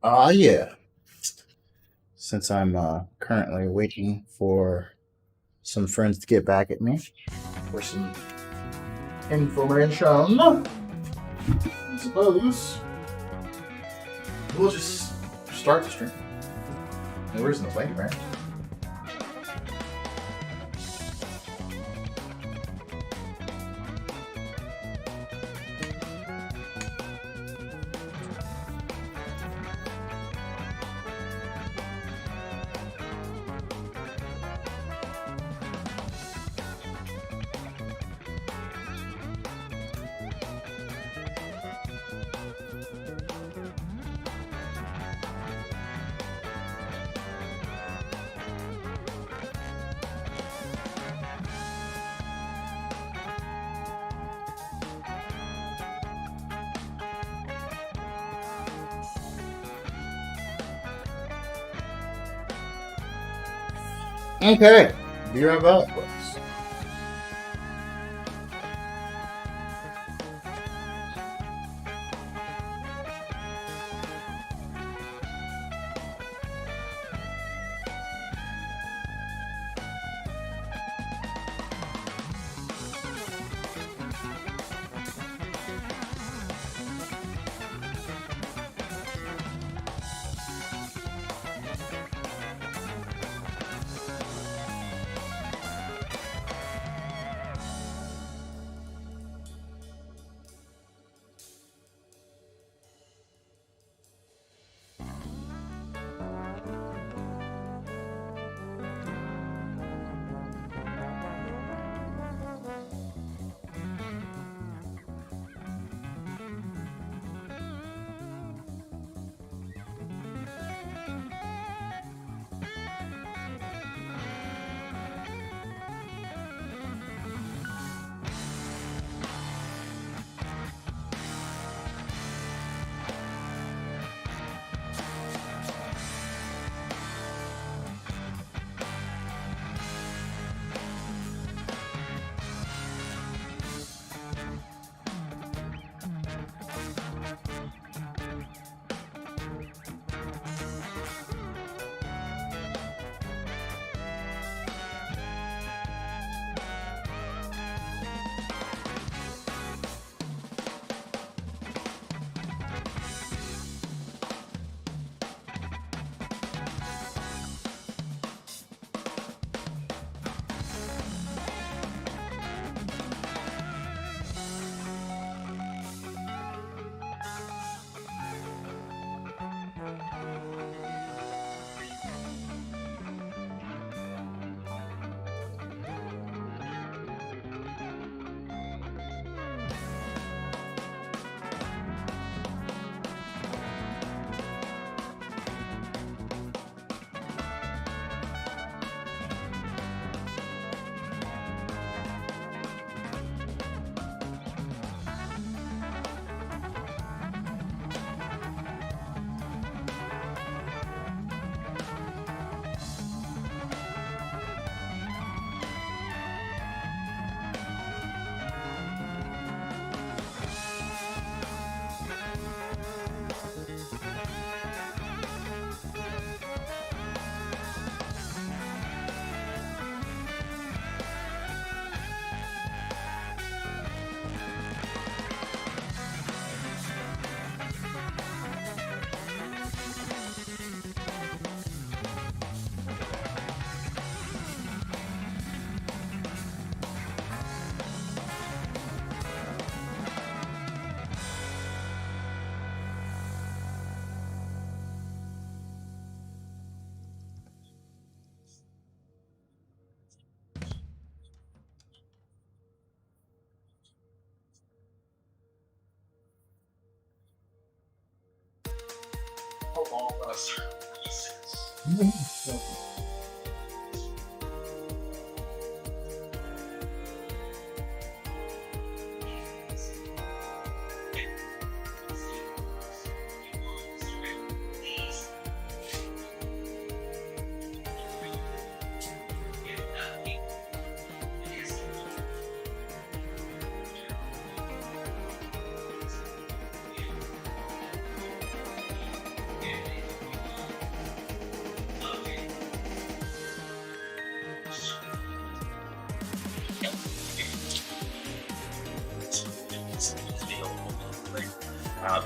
Yeah. Since I'm currently waiting for some friends to get back at me for some information, I suppose we'll just start the stream. Where's the lady, right? Okay. Be right back, folks.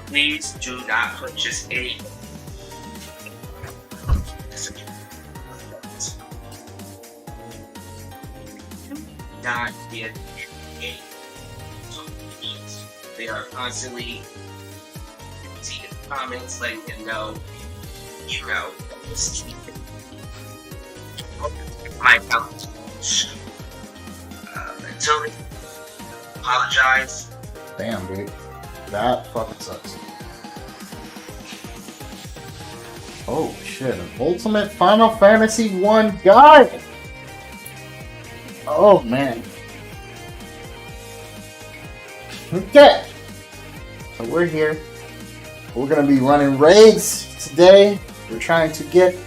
Please do not purchase any. Not get any. They are constantly seeing comments letting them know, my account. Until they apologize. Damn, dude. That fucking sucks. Oh shit, an Ultimate Final Fantasy 1 guide! Oh man. Okay. So we're here. We're gonna be running raids today. We're trying to get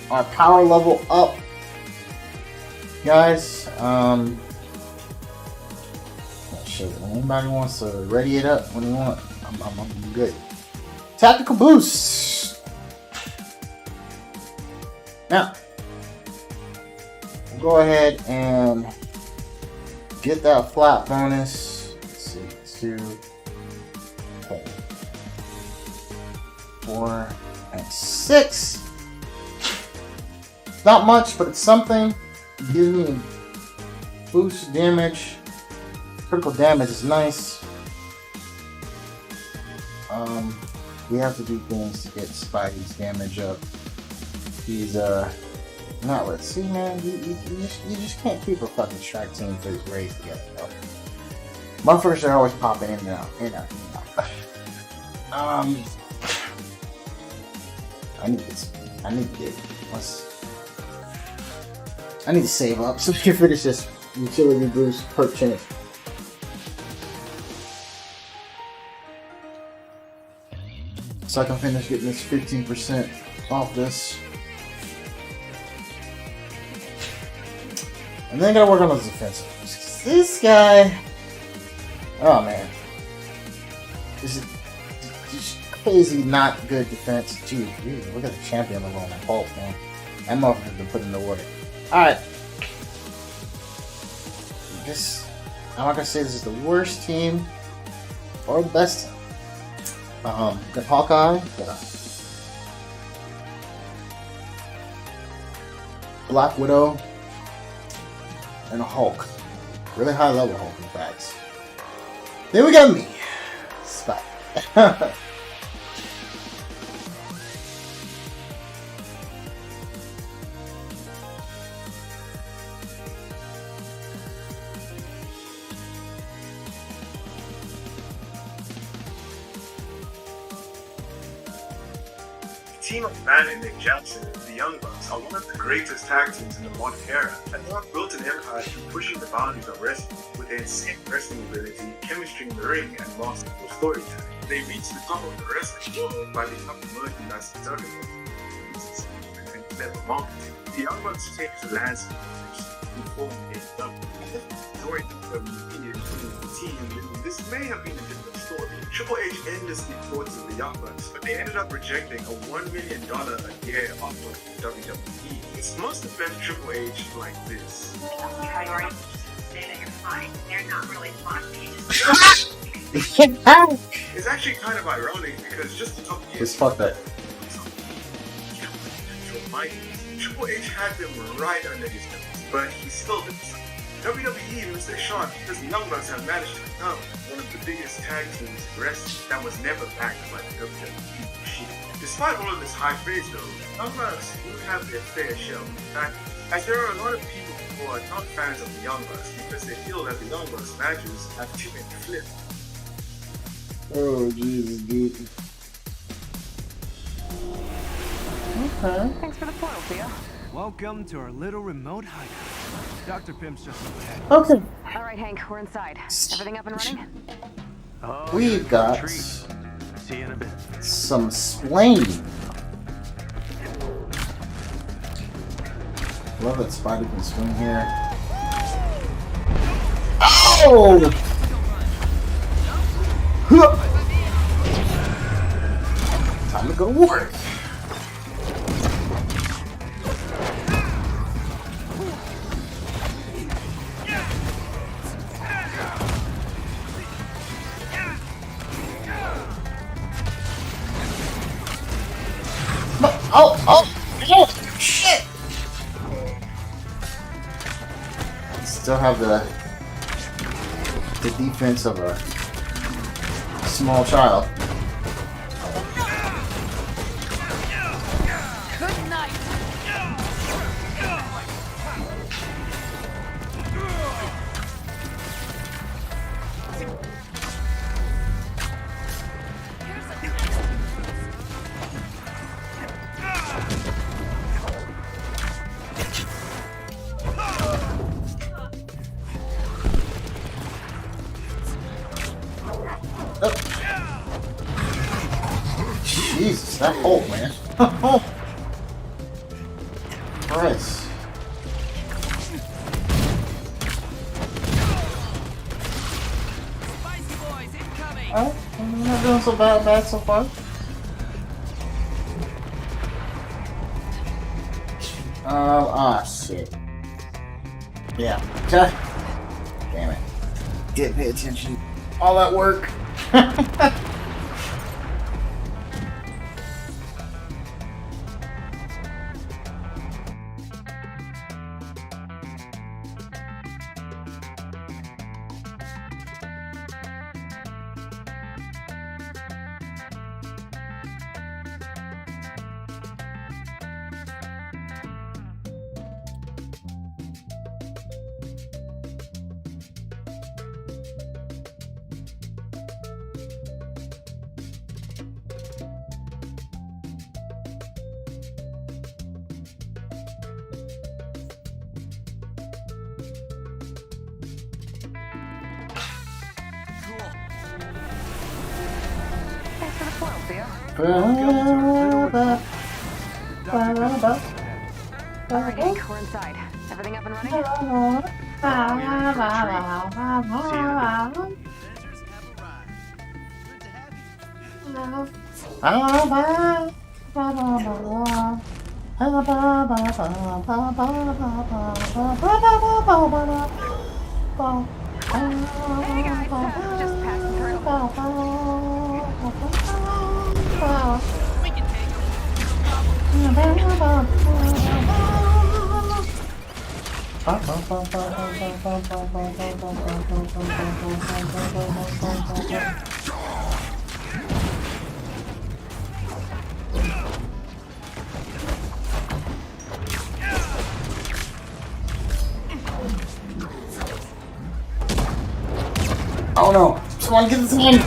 our power level up. Guys, shit, when anybody wants to ready it up when you want, I'm good. Tactical boost. Now, we'll go ahead and get that flat bonus. Let's see, 2, 4, and 6. Not much, but it's something. Gives me boost damage. Critical damage is nice. We have to do things to get Spidey's damage up. He's not. Let's see, man. You just can't keep a fucking strike team for his race together. No. Motherfuckers are always popping in and out, I need this. I need to get. I need to save up so we can finish this utility boost perk change. So I can finish getting this 15% off this. And then I gotta work on those defensive. This guy. Oh man. This is just crazy not good defense. Gee, look at the champion level on that Hulk, man. That motherfucker's been put in the water. Alright. I'm not gonna say this is the worst team or the best team. Got Hawkeye, Black Widow, and a Hulk. Really high level Hulk, in fact. Then we got me. Spot. The team of Man and Nick Jackson, the Young Bucks, are one of the greatest tag teams in the modern era, and they have built an empire through pushing the boundaries of wrestling with their insane wrestling ability, chemistry in the ring, and masterful storytelling. They reached the top of the wrestling world by becoming merchandise juggernaut and clever marketing. The Young Bucks changed the landscape and formed a joined the team. This may have been a different story. Triple H endlessly courted the Young Bucks, but they ended up rejecting a $1 million a year offer from WWE. It's must have been Triple H like this. Say that you're fine. They're not really fun. It's actually kind of ironic because just a couple years It's fucked up. Triple H had them right under his nose, but he still didn't. WWE was their shot because the Young Bucks have managed to become one of the biggest tag teams in wrestling that was never backed by the WWE machine. Despite all of this high praise though, Young Bucks do have their fair share of factors, as there are a lot of people who are not fans of the Young Bucks because they feel that the Young Bucks matches have too many flips. Oh Jesus, dude. Okay. Thanks for the foil, Thea. Welcome to our little remote hideout. Dr. Pimp's just up ahead. Okay. All right, Hank, we're inside. Everything up and running? Oh, We've got See you in a bit. some splaining. Love that Spidey can swing here. Oh! Time to go to work. Oh, shit! Still have the defense of a small child. Good night. Jesus, that hole, man. Oh, Christ. Spicy boys incoming. Alright, I'm not doing so bad so far. Shit. Yeah. Damn it. Didn't pay attention. All that work. Thanks for the spoil, Theo. Alrighty, we're inside. Everything up and running? Avengers have arrived. Good to have you. Hey guys, just passing through. We can take them. Oh no! Someone get this in!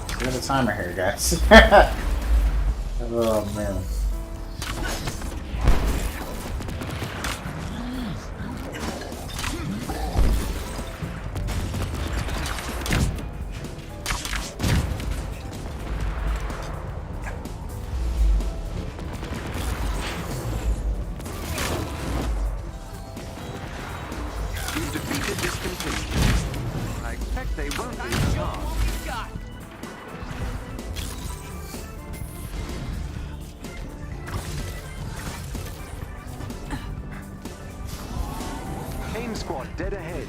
Look at the timer here, guys. Oh man. You've defeated this contingent. I expect they won't be long. What we got? AIM squad dead ahead.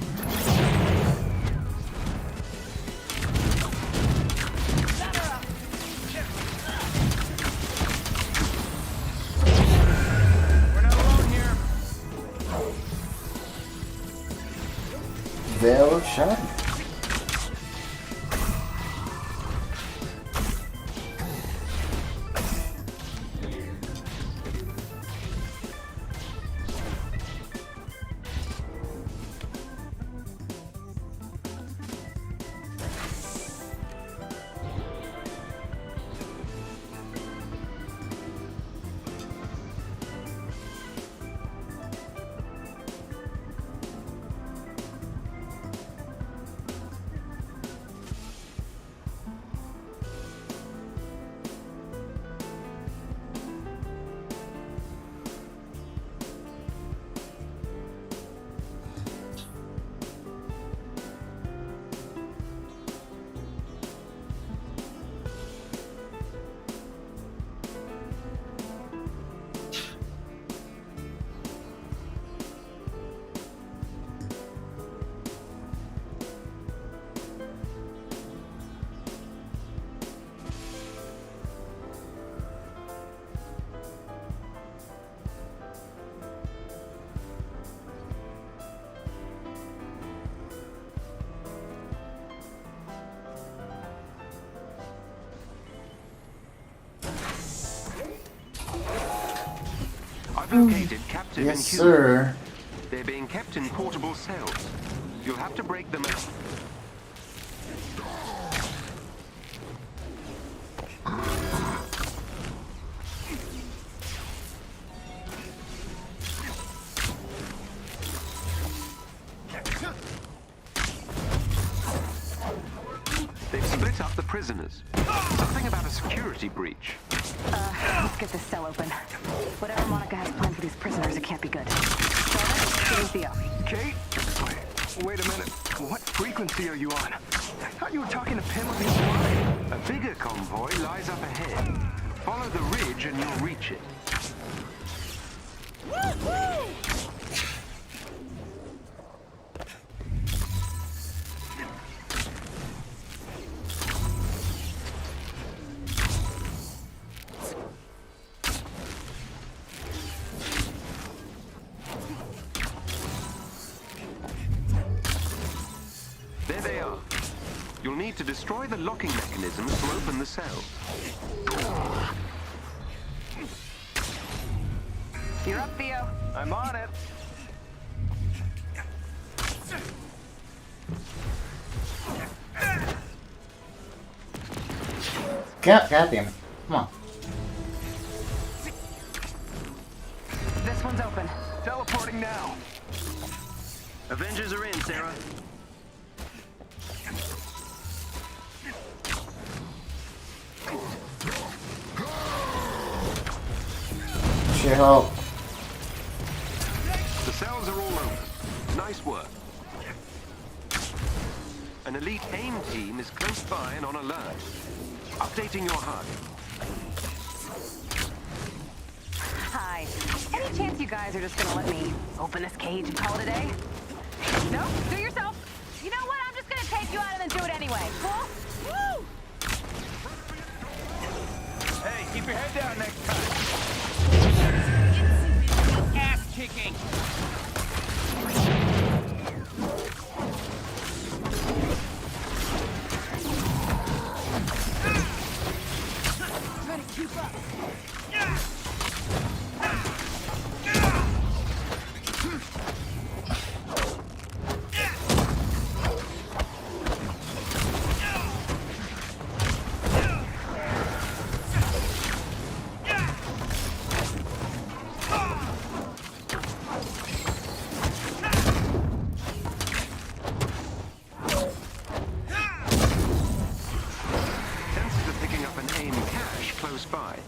We're not alone here. Veil of Shadow. located captive Yes, inhumans. sir. They're being kept in portable cells. You'll have to break them out. They've split up the prisoners. Something about a security breach. Let's get this cell open. Whatever Monica has planned for these prisoners, it can't be good. Sheldon, Theo. Kate? Wait a minute. What frequency are you on? I thought you were talking to Pim with his line. A bigger convoy lies up ahead. Follow the ridge and you'll reach it. There they are. You'll need to destroy the locking mechanisms to open the cell. You're up, Theo. I'm on it. God damn it. Come on. This one's open. Teleporting now. Avengers are in, Sarah. ChiLL. The cells are all open. Nice work. An elite AIM team is close by and on alert. Updating your HUD. Hi. Any chance you guys are just gonna let me open this cage and call it a day? No? Do it yourself. You know what? I'm just gonna take you out and then do it anyway. Cool? Woo! Hey, keep your head down next time. Ass kicking. Try to keep up. Sensors are picking up an AIM cache close by.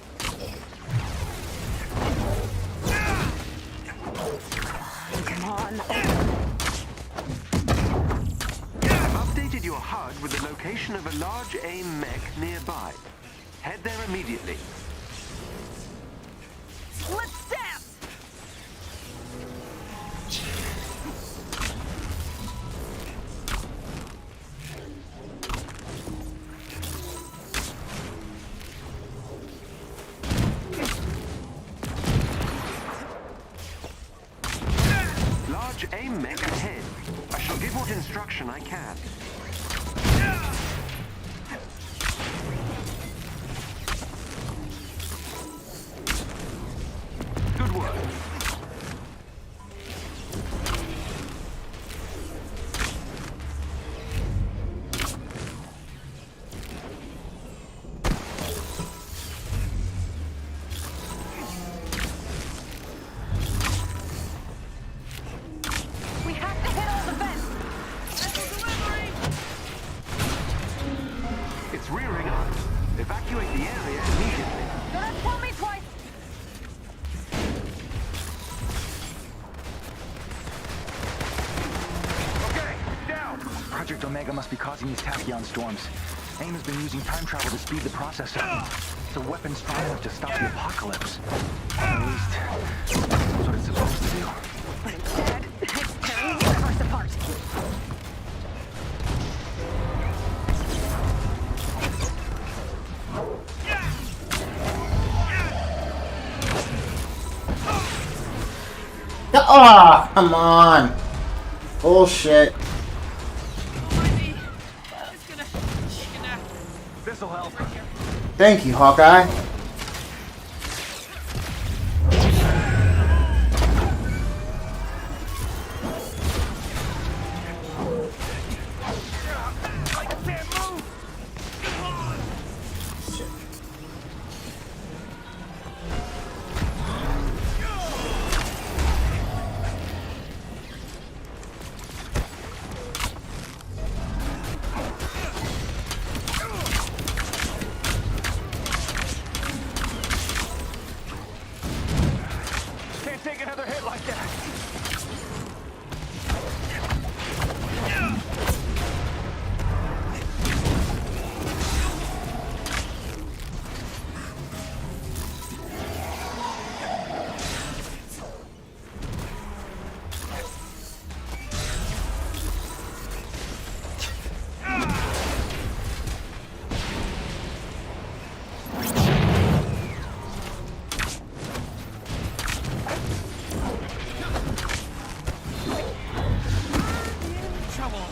Come on. I've updated your HUD with the location of a large AIM mech nearby. Head there immediately. Let's dance! Large AIM mech ahead. I shall give what instruction I can. Good work. We have to hit all the vents! It's rearing up. Evacuate the area immediately. Don't have to tell me twice! Okay, down. Project Omega must be causing these tachyon storms. AIM has been using time travel to speed the process up. It's a weapon strong enough to stop the apocalypse. At least, that's what it's supposed to do. But instead, it's tearing the universe apart. Oh, come on. Bullshit. This'll help. Thank you, Hawkeye.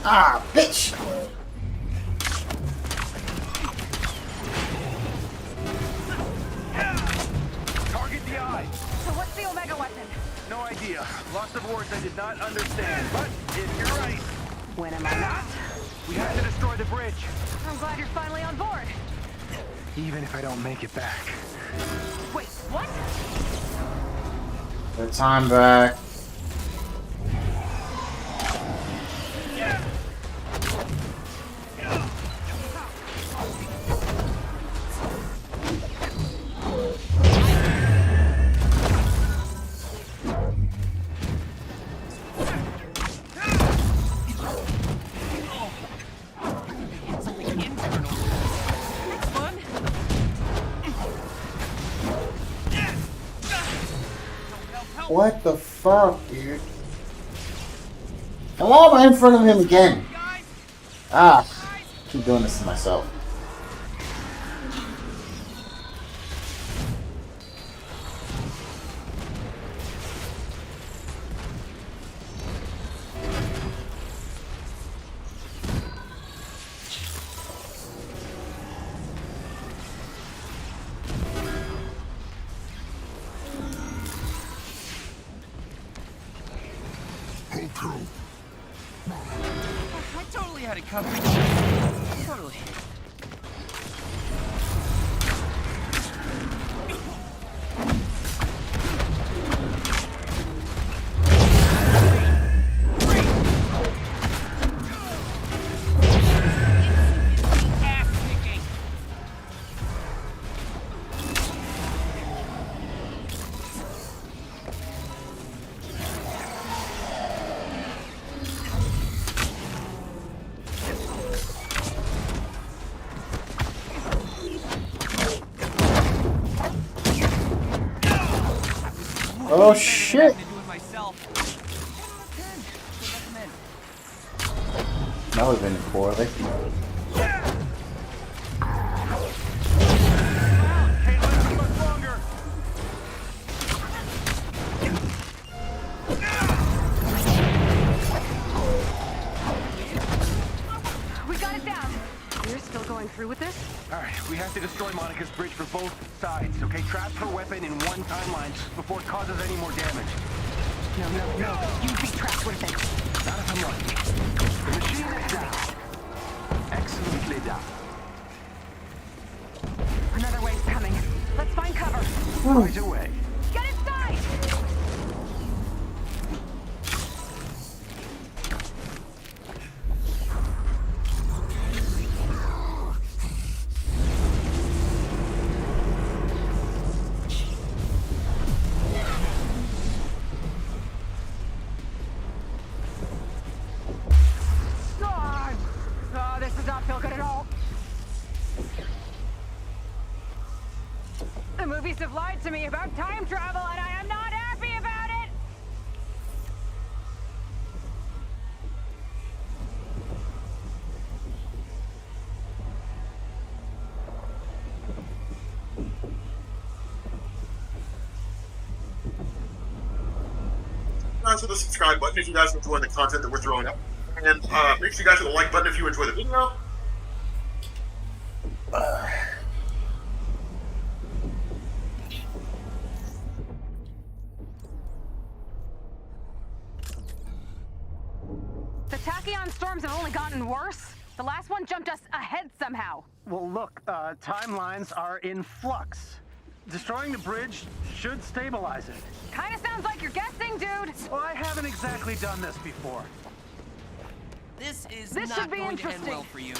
Ah, bitch! Target the eye. So what's the Omega weapon? No idea. Lots of words I did not understand. But if you're right, When am I not? we have to destroy the bridge. I'm glad you're finally on board. Even if I don't make it back. Wait, what? The time back. What the fuck, dude? And why am I in front of him again? Ah, keep doing this to myself. I totally had it covered. Totally. Ass kicking. Oh shit! To do it myself. That would have been poorly. Can't live too much longer. We got it down. You're still going through with this? All right, we have to destroy Monica's bridge for both sides, okay? Trap her weapon in one timeline before it causes any more damage. No. You beat trapped with it. Not if I'm lucky. The machine is down. Excellently down. Another wave's coming. Let's find cover. Right away. Get inside! God! Oh, this does not feel good at all. The movies have lied to me about time travel, and I am not happy about it! Smash the subscribe button if you guys enjoy the content that we're throwing up. And make sure you guys hit the like button if you enjoy the video. The tachyon storms have only gotten worse. The last one jumped us ahead somehow. Well, look, timelines are in flux. Destroying the bridge should stabilize it. Kinda sounds like you're guessing, dude. Well, I haven't exactly done this before. This is This not should be going to end interesting. well for you.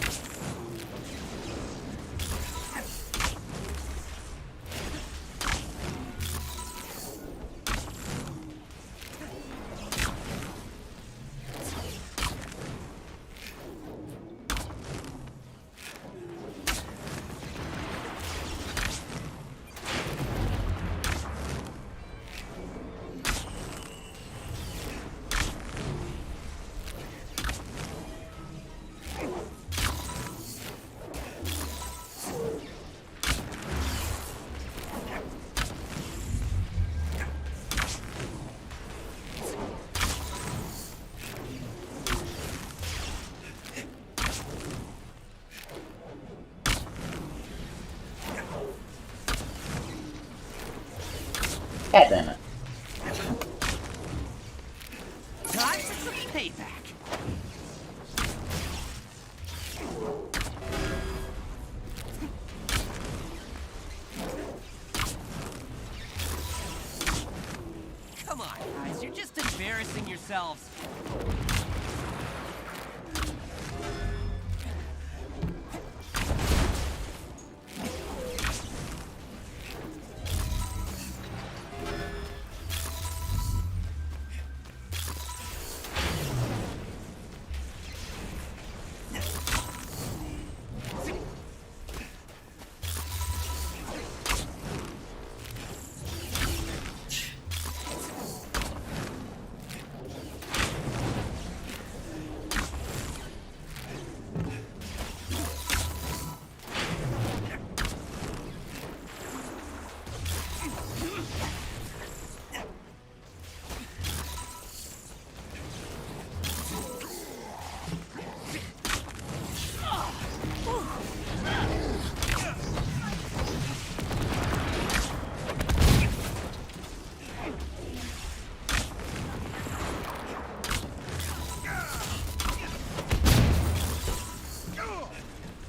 God damn it. Time for some payback. Come on, guys, you're just embarrassing yourselves.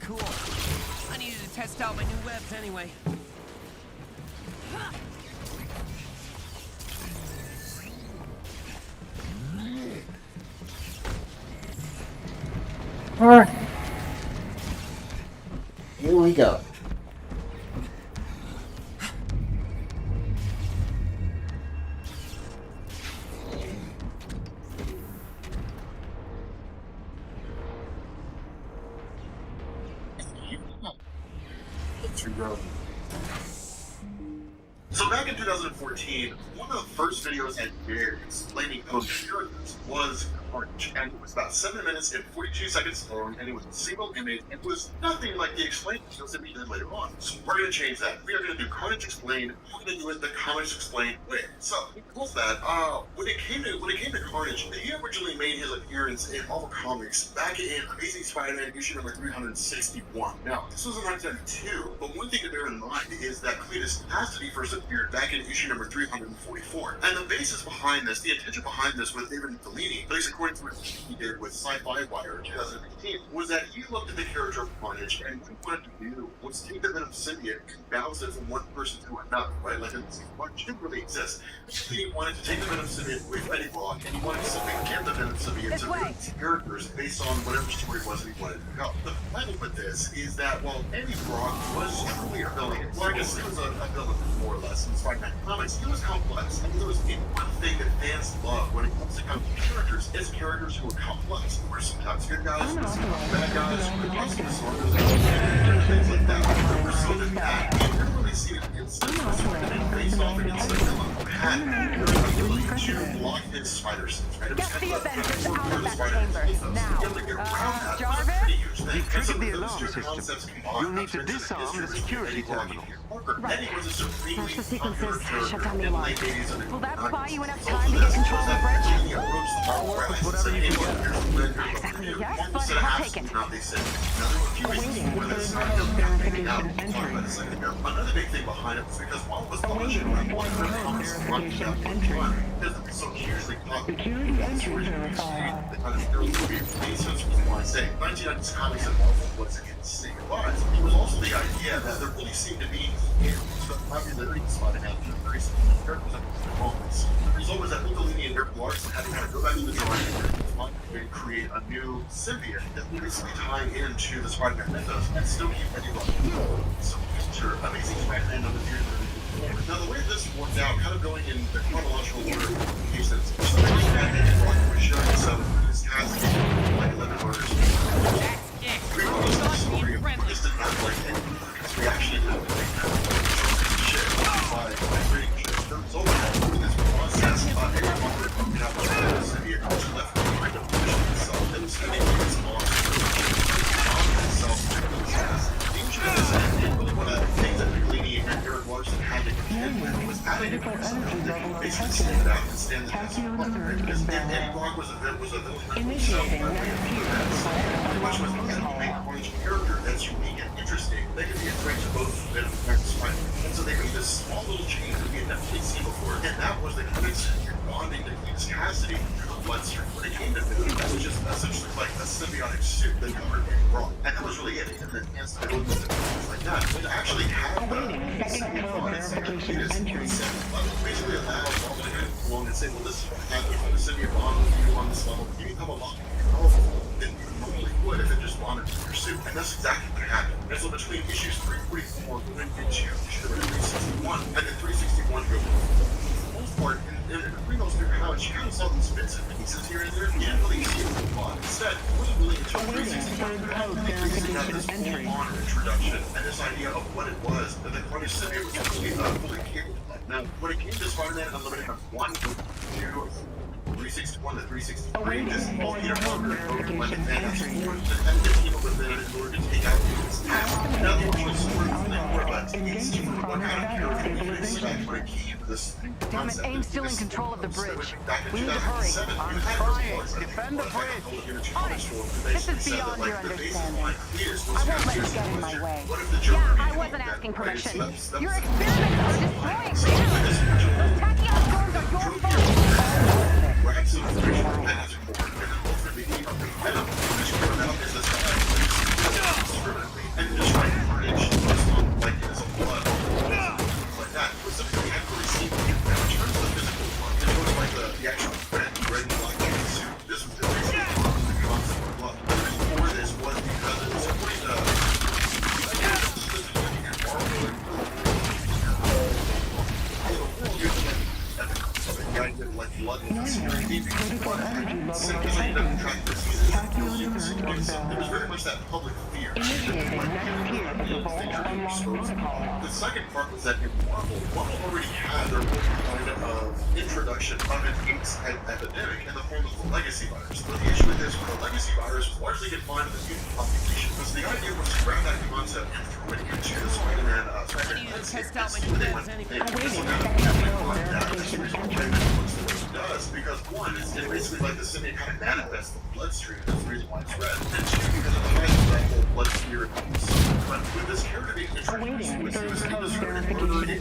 Cool. I needed to test out my new webs anyway. Alright. Here we go. So back in 2014, one of the first videos I did explaining those characters was Carnage, and it was about 7 minutes and 42 seconds long, and it was a single image. It was nothing like the explained videos that we did later on. So we're going to change that. We are going to do Carnage Explained. We're going to do it the Comics Explained way. So because that, when it came to Carnage, he originally made his appearance in Marvel Comics back in Amazing Spider-Man issue number 361. Now this was in 1992, but one thing to bear in mind is that Cletus Cassidy first appeared back in issue number 344. And the basis behind this, the intention behind this with David Fellini, at least according to what he did with Sci-Fi Wire in 2018, was that he looked at the character of Carnage, and what he wanted to do was take the Venom symbiote and bounce it from one person to another, right? Like Carnage didn't really exist. He wanted to take the Venom symbiote with Eddie Brock, and he wanted to simply give the Venom symbiote to these characters based on whatever story it was that he wanted to go. The problem with this is that while Eddie Brock was truly a villain, well, I guess he was a villain more or less in Spider-Man comics, he was complex. And there was one thing that fans love when it comes to comic characters is characters who are complex, who are sometimes good guys, sometimes bad guys, who are lots of disorders, and things like that. There were so that you never really see an instance where Spider-Man faced off against a villain who had the ability to block his spider sense, right? It was Get the kind of Avengers like out of that spider chamber ethos. now. To be able to get around that was a Jarvis? pretty huge thing. You've And so triggered the those alarm two system. concepts combined, You'll need to turns into disarm history the between security Eddie Brock terminal. and Parker. Eddie was a supremely Smash the popular sequences, shut character down the in the alarm. late 80s and Will that 90s. buy you enough So time to this get control was of the that bridge? he approached the I'll work with and whatever said, you "Hey, can look, get." here's the plan, here's what Exactly, we're yes, gonna do." but Instead of I'll asking take it. how they said, now there were a few reasons for this. Another big thing behind it was because while it was publishing, one of the comics running out because it was so hugely popular. Security entries are required. There was a weird basis for why I say 1990s comics and Marvel was insane. But it was also the idea that there really seemed to be the popularity spot and very similar characters that were always. The result was that Fellini and Eric Larson had to kind of go back to the drawing board and create a new symbiote that would basically tie into the Spider-Man mythos and still keep Eddie Brock. So picture Amazing Spider-Man number 344. Now the way this worked out, kind of going in the chronological order in case that's so Eddie Brock was showing himself with his casting like 11 murders. We were almost the story of this did not like it because we actually had to make that shit by reading shit. There was always this process of Eddie Brock broken out by the symbiote which left behind a position itself that was heading to its monster. Itself the issue of this, and really one of the things that Fellini and Eric Larson had to contend with was added it because basically stand out and stand the test of time. Because if Eddie Brock was a villain himself, pretty much was the make Carnage character that's unique and interesting. They could be a threat to both Venom and Spider-Man. And so they made this small little change that we had never seen before, and that was the connection bonding to Cletus Cassidy through the bloodstream. When it came to Venom, that was just essentially like a symbiotic suit that covered Eddie Brock. And that was really it. It didn't enhance the abilities and things like that. It actually had basically allowed all to go along and say, well, this is what happens when the symbiote bond with you on this level. You become a lot more powerful than you normally would if it just bonded to your suit. And that's exactly what happened. And so between issues 344 going into issue 361, and then 361 go part, and between those two powers, you kind of saw these bits and pieces here and there. You didn't really see it a lot. Instead, it wasn't really until 361 that this full-on introduction and this idea of what it was that the Carnage symbiote was fully capable of. Now, when it came to Spider-Man Unlimited 1, 2, 361 to 363, this whole Peter Parker and the Fantastic Four, and the team up with it in order to take out this task. Now, the original story was more about it's what kind of character you can expect when it came to this Damn it, AIM's still in control of the bridge. We need to hurry. I'm trying. Defend the bridge. On it. This is beyond your understanding. I won't let you get in my way. Yeah, I wasn't asking permission. Your experiments are destroying reality. Those tachyon storms are your fault. We're absolutely Fantastic Four, and then ultimately Venom, which turned out is this guy and just like Carnage, like in his blood, like that. It was something we hadn't really seen. And in terms of the physical one, it was like the actual red and black suit. This was basically the concept of blood. The reason for this was because it was supporting the like blood in the security it was very much that public fear. The second part was that in Marvel already had their own kind of introduction of an AIDS epidemic in the form of the legacy virus. But the issue with this was the legacy virus was largely confined to the mutant population. Because the idea was to grab that concept and throw it into the Spider-Man landscape. Does because one is it basically like the symbiote kind of manifests the bloodstream, that's the reason why it's red, and two because it has that whole blood fear abuse. But with this character being introduced, it was sort of murder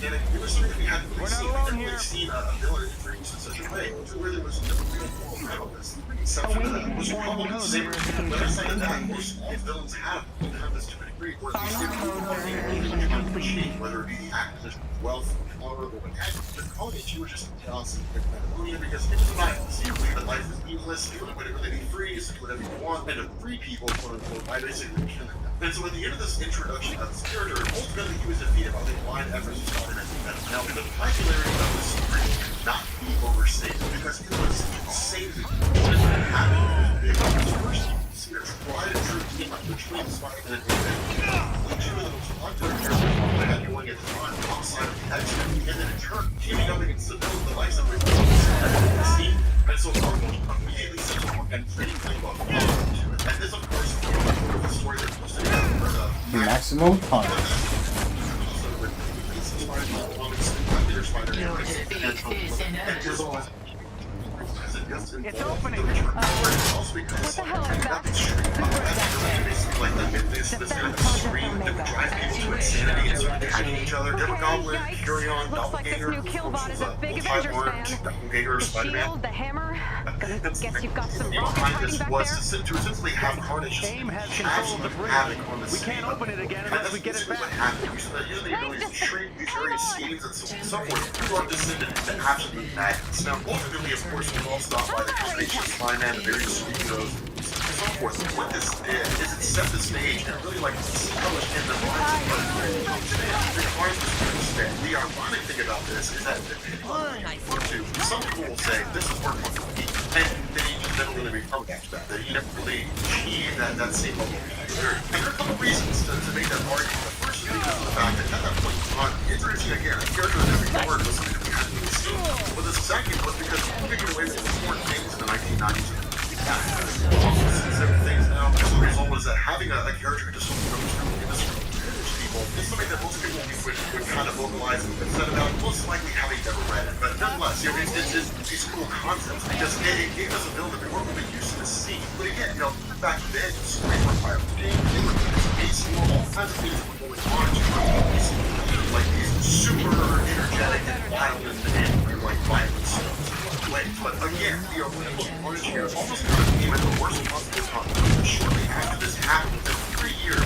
and it was something that we hadn't really seen. We hadn't really seen a villain introduced in such a way to where there was no real moral analysis. The exception to that was probably the same. But aside of that, most all villains have this to a degree, or at least they were trying to achieve, whether it be the acquisition of wealth, power, or what have you. With Carnage, you were just chaos and pandemonium because it was a nihilist. You believe that life is meaningless, the only way to really be free is to do whatever you want, and to free people, quote unquote, by basically killing them. And so at the end of this introduction of this character, ultimately he was defeated by the blind efforts of Spider-Man. Now, the popularity of this story cannot be overstated because it was insanely what happened in the first see a tried and true team up between Spider-Man and Venom. The two of the most popular characters that had going at the time outside of the X-Men, and then in turn teaming up against the villain, the likes of which was team. And so Marvel immediately set to work and creating Playbook to it. And this, of course, is the story that was to be Maximum Punch. It's opening. What the hell is that? This kind of scream that would drive people to insanity and sort of attacking each other. Demogorgon, Furion, Looks like this new Killbot is a big Avengers fan. Doppelganger, The Spider-Man. shield, the hammer. Guess you've got some The rockets behind hiding this back was there. to essentially have Carnage just AIM has control of the bridge. havoc on the We city. can't open it again unless we get it What back. happened? Using the ability to shrink these various schemes and so forth, people are descended into absolute madness. Now, ultimately, of course, we're all stopped by the creation of Spider-Man, the various superheroes, and so forth. What this did is it set the stage and really like established in the minds of the cards that the ironic thing about this is that some people will say this is where Marvel peaked, and they never really recovered after that. They never really achieved that same level of popularity. And there are a couple reasons to make that argument. The first is because of the fact that at that point in time, introducing again a character that every card was something that we hadn't really seen. But the second was because people figured away with important things in the 1990s. Specific things now. As a result, is that having a character who just goes through the industry people it's something that most people would kind of vocalize and said about, most likely having never read it. But nonetheless, it's these cool concepts because it gave us a villain that we weren't really used to see. But again, back then, stories were quite big, they were pacing, all kinds of things that were going on. Like these super energetic and wild and like violent scenes. But again, the original Carnage here almost kind of came at the worst possible time. Shortly after this happened, within 3 years,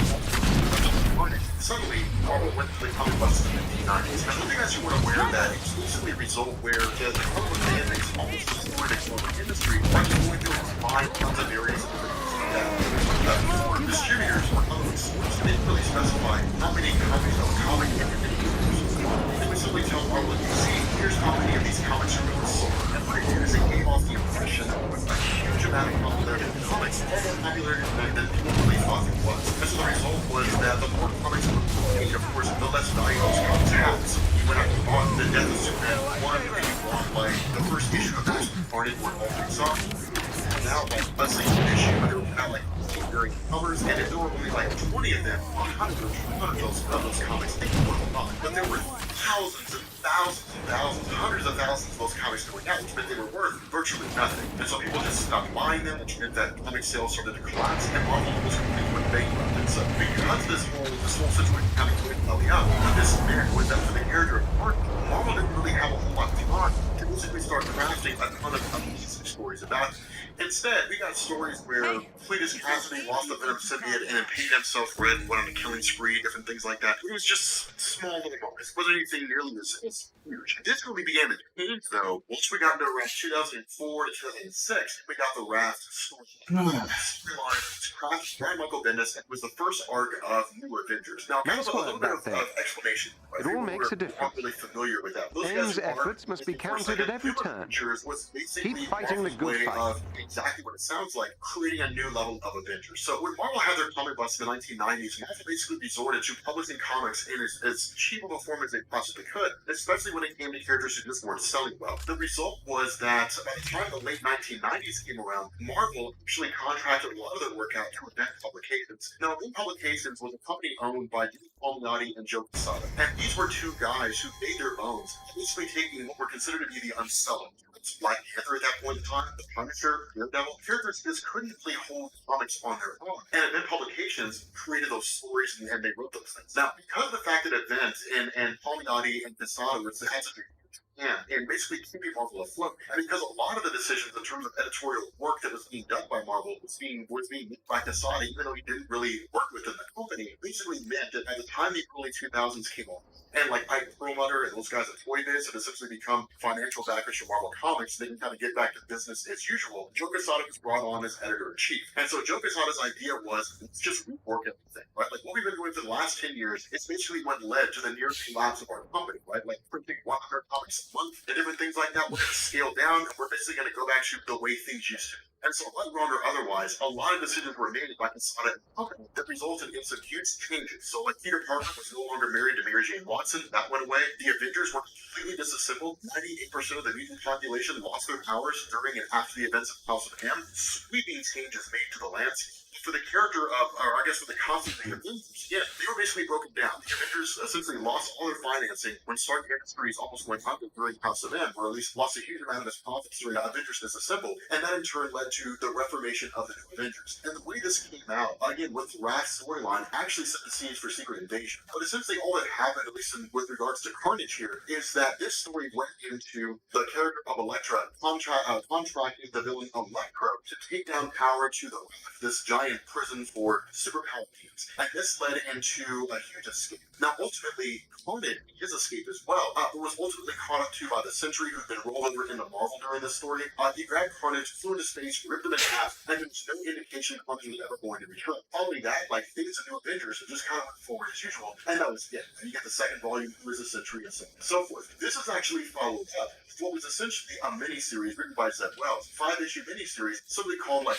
suddenly, Marvel went to the comic books in the 1990s. Now, the thing that you weren't aware of that exclusively result where the comic book fan base almost destroyed the comic industry by just going through 5 tons of areas of the distributors or other stores. They didn't really specify how many copies of comic everybody used. They would simply tell Marvel and DC, here's how many of these comics are going to sold. And what it did is it gave off the impression that there was a huge amount of popularity in comics, all more popularity than people really thought it was. And so the result was that the more comics were made, of course, the less value those comics had. So you went out and bought the Death of Superman 1, or you bought like the first issue of House of Carnage where all three songs. Now, like, a single issue, but there were now like 15 variant covers, and if there were only like 20 of them, 100 of those comics, they were a lot. But there were thousands and thousands, hundreds of thousands of those comics going out, which meant they were worth virtually nothing. And so people just stopped buying them, which meant that comic sales started to collapse, and Marvel was completely went bankrupt. And so because this whole situation kind of went belly up, this man was that for the character of Marvel didn't really have a whole lot of time to basically start crafting a ton of amazing stories about it. Instead, we got stories where Cletus Cassidy lost the Venom symbiote and impeded himself red, went on a killing spree, different things like that. It was just small little moments. It wasn't anything nearly as huge. This really began to change, though. Once we got into around 2004 to 2006, we got the Raft storyline. Crafted by Michael Bendis, and was the first arc of New Avengers. Now, kind of a little bit of explanation. It all makes a difference. Not really familiar with that. AIM's efforts must be counted at every turn. Keep fighting the good fight. Exactly what it sounds like, creating a new level of Avengers. So when Marvel had their comic books in the 1990s, Marvel basically resorted to publishing comics in as cheap of a form as they possibly could, especially when it came to characters who just weren't selling well. The result was that by the time the late 1990s came around, Marvel actually contracted a lot of their work out to Event Publications. Now, Event Publications was a company owned by Paul Miotti and Joe Quesada, and these were two guys who made their bones, basically taking what were considered to be the unsellable. Black Panther at that point in time, the Punisher, Daredevil, characters just couldn't really hold comics on their own. And Event Publications created those stories and they wrote those things. Now, because of the fact that Event and Paul Miotti and Quesada were had such a and basically keeping Marvel afloat. And because a lot of the decisions in terms of editorial work that was being done by Marvel was being made by Quesada, even though he didn't really work within the company, basically meant that by the time the early 2000s came on, and like Ike Perlmutter and those guys at Toy Biz had essentially become financial backers for Marvel Comics, they can kind of get back to business as usual. Joe Quesada was brought on as editor-in-chief. And so Joe Quesada's idea was, let's just rework everything, right? Like what we've been doing for the last 10 years, it's basically what led to the near collapse of our company, right? Like printing 100 comics a month and different things like that. We're going to scale down and we're basically going to go back to the way things used to be. And so, wrong or otherwise, a lot of decisions were made by Quesada and the company that resulted in some huge changes. So, like, Peter Parker was no longer married to Mary Jane Watson. That went away. The Avengers were completely disassembled. 98% of the mutant population lost their powers during and after the events of House of M. Sweeping changes made to the landscape. For the character of, or I guess for the concept of the Avengers, yeah, they were basically broken down. The Avengers essentially lost all their financing when Stark Industries almost went under during House of M, or at least lost a huge amount of its profits during Avengers Disassembled, and that in turn led to the reformation of the New Avengers. And the way this came out, again, with the Raft storyline, actually set the scenes for Secret Invasion. But essentially all that happened, at least with regards to Carnage here, is that this story went into the character of Elektra contracting the villain Electro to take down power to this giant prison for superpowered beings. And this led into a huge escape. Now, ultimately, Carnage, his escape as well, was ultimately caught up to by the Sentry who'd been rolled over into Marvel during this story. He grabbed Carnage, flew into space, ripped him in half, and there was no indication Carnage was ever going to return. Following that, like things of New Avengers just kind of went forward as usual, and that was it. And you get the second volume, Who is the Sentry, and so forth. This is actually followed up what was essentially a mini-series written by Zeb Wells, 5-issue mini-series, simply called like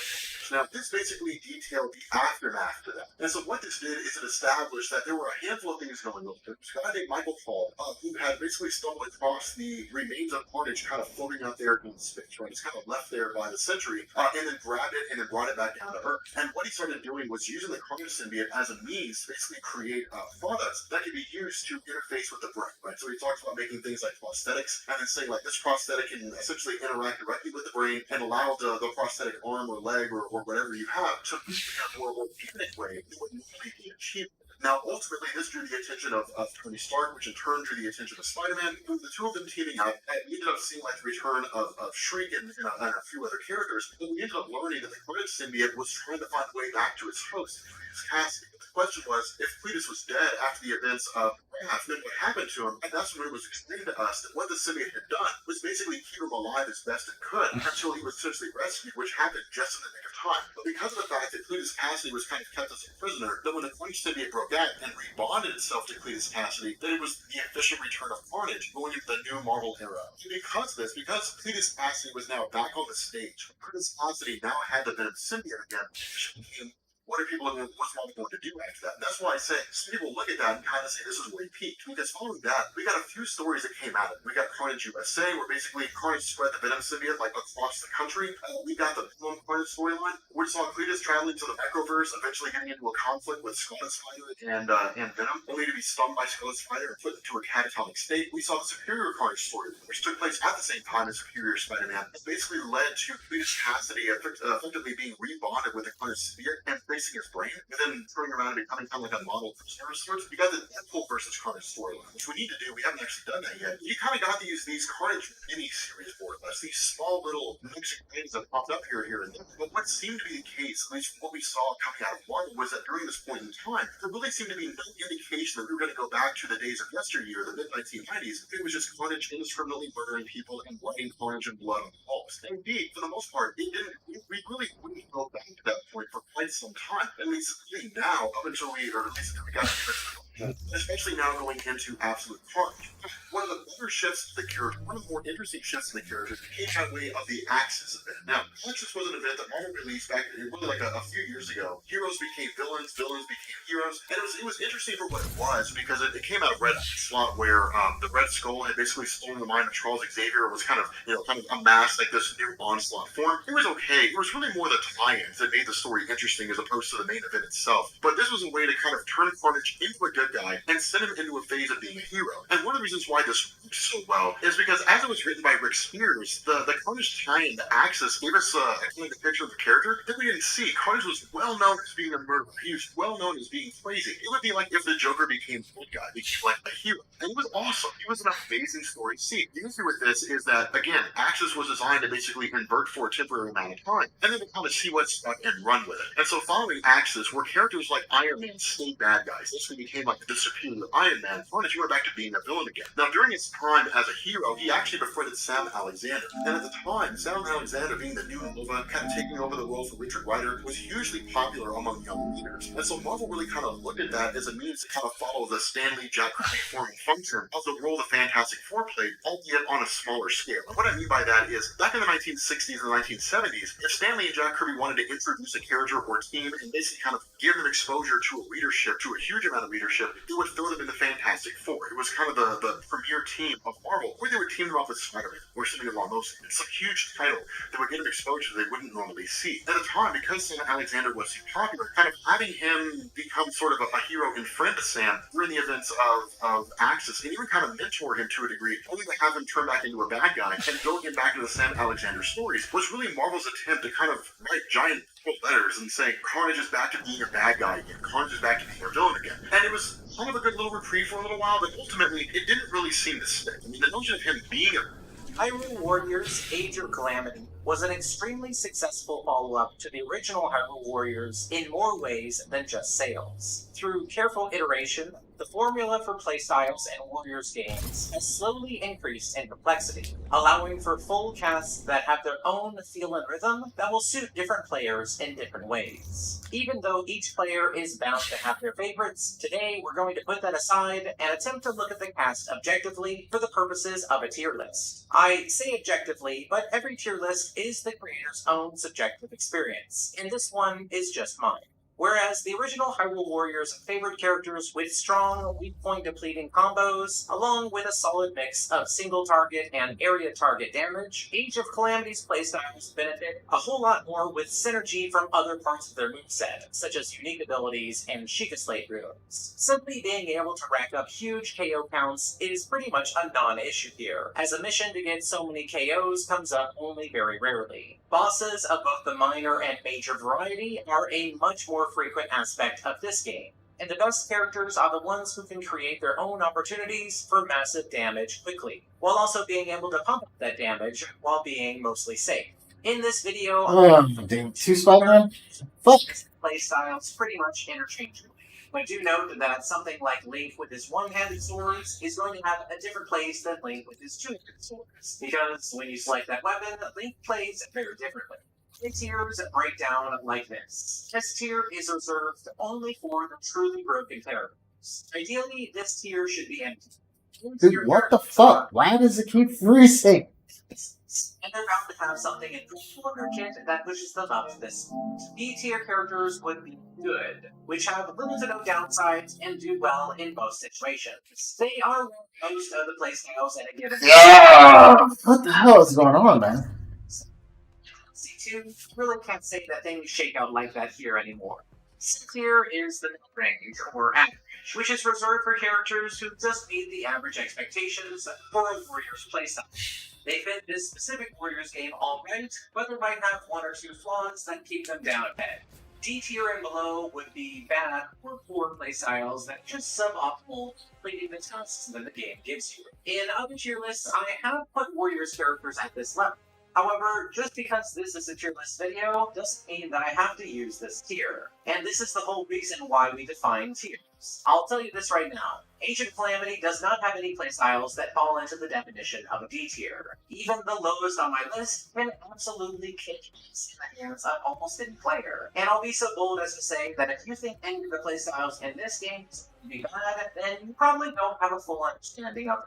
Now, this basically detailed the aftermath to that. And so what this did is it established that there were a handful of things going on. There was a guy named Michael Paul, who had basically stumbled across the remains of Carnage kind of floating out there in space, right? It's kind of left there by the century, and then grabbed it and then brought it back down to Earth. And what he started doing was using the Carnage symbiote as a means to basically create products that could be used to interface with the brain, right? So he talks about making things like prosthetics, and then saying like this prosthetic can essentially interact directly with the brain and allow the prosthetic arm or leg or whatever you have to move in a more organic way than would normally be achieved. Now, ultimately, this drew the attention of Tony Stark, which in turn drew the attention of Spider-Man. The two of them teaming up, and we ended up seeing like the return of Shriek and a few other characters. But we ended up learning that the Carnage symbiote was trying to find a way back to its host, Cletus Cassidy. But the question was, if Cletus was dead after the events of Wrath, then what happened to him? And that's when it was explained to us that what the symbiote had done was basically keep him alive as best it could until he was essentially rescued, which happened just in the nick of time. But because of the fact that Cletus Cassidy was kind of kept as a prisoner, that when the Carnage symbiote broke out and rebonded itself to Cletus Cassidy, that it was the official return of Carnage going into the new Marvel era. And because of this, because Cletus Cassidy was now back on the stage, Cletus Cassidy now had the Venom symbiote again, which became what are people what's Marvel going to do after that? And that's why I say some people look at that and kind of say this is where he peaked. Because following that, we got a few stories that came out of it. We got Carnage USA, where basically Carnage spread the Venom symbiote like across the country. We got the Venom Carnage storyline. We saw Cletus traveling to the Microverse, eventually getting into a conflict with Scarlet Spider and Venom, only to be stung by Scarlet Spider and put into a catatonic state. We saw the Superior Carnage story, which took place at the same time as Superior Spider-Man. It basically led to Cletus Cassidy effectively being rebonded with the Carnage symbiote and facing his brain, and then turning around and becoming kind of like a model prisoner of sorts. You got the Deadpool versus Carnage storyline, which we need to do. We haven't actually done that yet. You kind of got to use these Carnage mini-series for us, these small little mixing things that popped up here and there. But what seemed to be the case, at least what we saw coming out of Marvel, was that during this point in time, there really seemed to be no indication that we were going to go back to the days of yesteryear, the mid-1990s. It was just Carnage indiscriminately murdering people and writing carnage and blood on the walls. And indeed, for the most part, it didn't. We really wouldn't go back to that point for quite some time. At least now, up until or at least until we got especially now going into Absolute Carnage. One of the better shifts to the character, one of the more interesting shifts to the character came by way of the Axis event. Now, Axis was an event that Marvel released back really like a few years ago. Heroes became villains, villains became heroes, and it was interesting for what it was because it came out of Red Slot where the Red Skull had basically stolen the mind of Charles Xavier and was kind of amassed like this new onslaught form. It was okay. It was really more the tie-ins that made the story interesting as opposed to the main event itself. But this was a way to kind of turn Carnage into a good guy and send him into a phase of being a hero. And one of the reasons why this works so well is because as it was written by Rick Spears, the Carnage tie-in, the Axis, gave us a kind of picture of the character that we didn't see. Carnage was well known as being a murderer. He was well known as being crazy. It would be like if the Joker became a good guy, became like a hero. And it was awesome. It was an amazing story to see. The issue with this is that, again, Axis was designed to basically invert for a temporary amount of time, and then to kind of see what's stuck and run with it. And so following Axis, where characters like Iron Man stayed bad guys, this became like the superior Iron Man, Carnage went back to being a villain again. Now, during his time as a hero, he actually befriended Sam Alexander. And at the time, Sam Alexander, being the new Nova, kind of taking over the role for Richard Rider, was hugely popular among young readers. And so Marvel really kind of looked at that as a means to kind of follow the Stan Lee Jack Kirby form and function of the role the Fantastic Four played, albeit on a smaller scale. And what I mean by that is, back in the 1960s and 1970s, if Stan Lee and Jack Kirby wanted to introduce a character or team and basically kind of give them exposure to a readership, to a huge amount of readership, they would throw them in the Fantastic Four. It was kind of the premier team of Marvel, or they would team them up with Spider-Man, or something along those lines. Some huge title that would get them exposure they wouldn't normally see. At the time, because Sam Alexander was so popular, kind of having him become sort of a hero and friend to Sam during the events of Axis, and even kind of mentor him to a degree, only to have him turn back into a bad guy and go again back into the Sam Alexander stories, was really Marvel's attempt to kind of write giant letters and say Carnage is back to being a bad guy again. Carnage is back to being a villain again. And it was kind of a good little reprieve for a little while, but ultimately it didn't really seem to stick. I mean, the notion of him being a Hyrule Warriors Age of Calamity was an extremely successful follow-up to the original Hyrule Warriors in more ways than just sales. Through careful iteration, The formula for playstyles and Warriors games has slowly increased in complexity, allowing for full casts that have their own feel and rhythm that will suit different players in different ways. Even though each player is bound to have their favorites, today we're going to put that aside and attempt to look at the cast objectively for the purposes of a tier list. I say objectively, but every tier list is the creator's own subjective experience, and this one is just mine. Whereas the original Hyrule Warriors favored characters with strong, weak point depleting combos, along with a solid mix of single target and area target damage, Age of Calamity's playstyles benefit a whole lot more with synergy from other parts of their moveset, such as unique abilities and Sheikah Slate runes. Simply being able to rack up huge KO counts is pretty much a non-issue here, as a mission to get so many KOs comes up only very rarely. Bosses of both the minor and major variety are a much more frequent aspect of this game, and the best characters are the ones who can create their own opportunities for massive damage quickly, while also being able to pump up that damage while being mostly safe. In this video, Damn, 2 Spider-Man? Fuck! Playstyles pretty much interchangeably. But do note that something like Link with his one-handed swords is going to have a different place than Link with his two-handed swords, because when you select that weapon, Link plays very differently. The tiers break down like this. This tier is reserved only for the truly broken characters. Ideally, this tier should be empty. Dude, what the fuck? Why does it keep freezing? And they're bound to have something in their kit that pushes them up to this. B-tier characters would be good, which have little to no downsides and do well in most situations. They are most of the playstyles in a given. What the hell is going on, man? C2 really can't say that things shake out like that here anymore. C-tier is the mid-range, or average, which is reserved for characters who just meet the average expectations for a Warriors playstyle. They fit this specific Warriors game alright, but they might have one or two flaws that keep them down a peg. D-tier and below would be bad or poor playstyles that just suboptimal completing the tasks that the game gives you. In other tier lists, I have put Warriors characters at this level. However, just because this is a tier list video doesn't mean that I have to use this tier. And this is the whole reason why we define tiers. I'll tell you this right now. Age of Calamity does not have any playstyles that fall into the definition of a D tier. Even the lowest on my list can absolutely kick ass in the hands of almost any player. And I'll be so bold as to say that if you think any of the playstyles in this game would be bad, then you probably don't have a full understanding of it.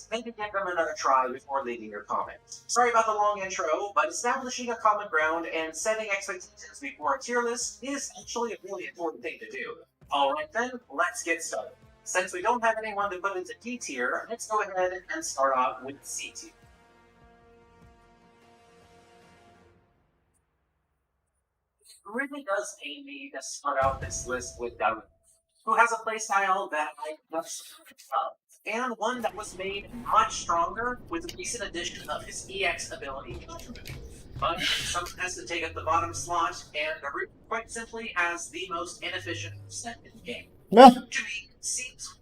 Maybe give them another try before leaving your comments. Sorry about the long intro, but establishing a common ground and setting expectations before a tier list is actually a really important thing to do. Alright then, let's get started. Since we don't have anyone to put into D tier, let's go ahead and start off with C tier. It really does pain me to start out this list with Darren, who has a playstyle that I absolutely love, and one that was made much stronger with the recent addition of his EX ability. But someone has to take up the bottom slot, and Naruto quite simply has the most inefficient set in the game. Yeah. To me, it seems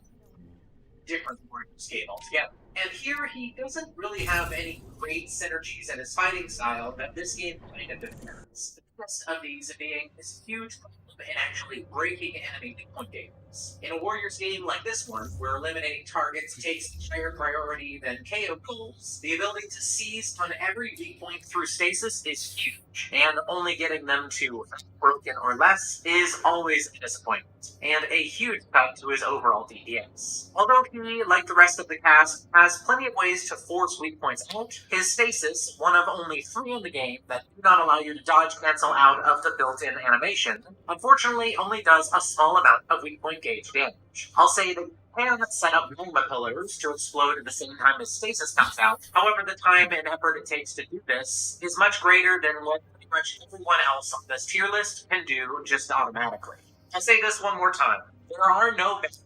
different from Warriors game altogether. And here he doesn't really have any great synergies in his fighting style that this game kind of defends. The best of these being his huge problem in actually breaking enemy weak point games. In a Warriors game like this one, where eliminating targets takes higher priority than KO goals, the ability to seize on every weak point through stasis is huge, and only getting them to broken or less is always a disappointment, and a huge cut to his overall DPS. Although he, like the rest of the cast, has plenty of ways to force weak points out, his stasis, one of only 3 in the game that do not allow you to dodge cancel out of the built-in animation, unfortunately only does a small amount of weak point gauge damage. I'll say that you can set up magma pillars to explode at the same time as stasis comes out. However, the time and effort it takes to do this is much greater than what pretty much everyone else on this tier list can do just automatically. I'll say this one more time. There are no best,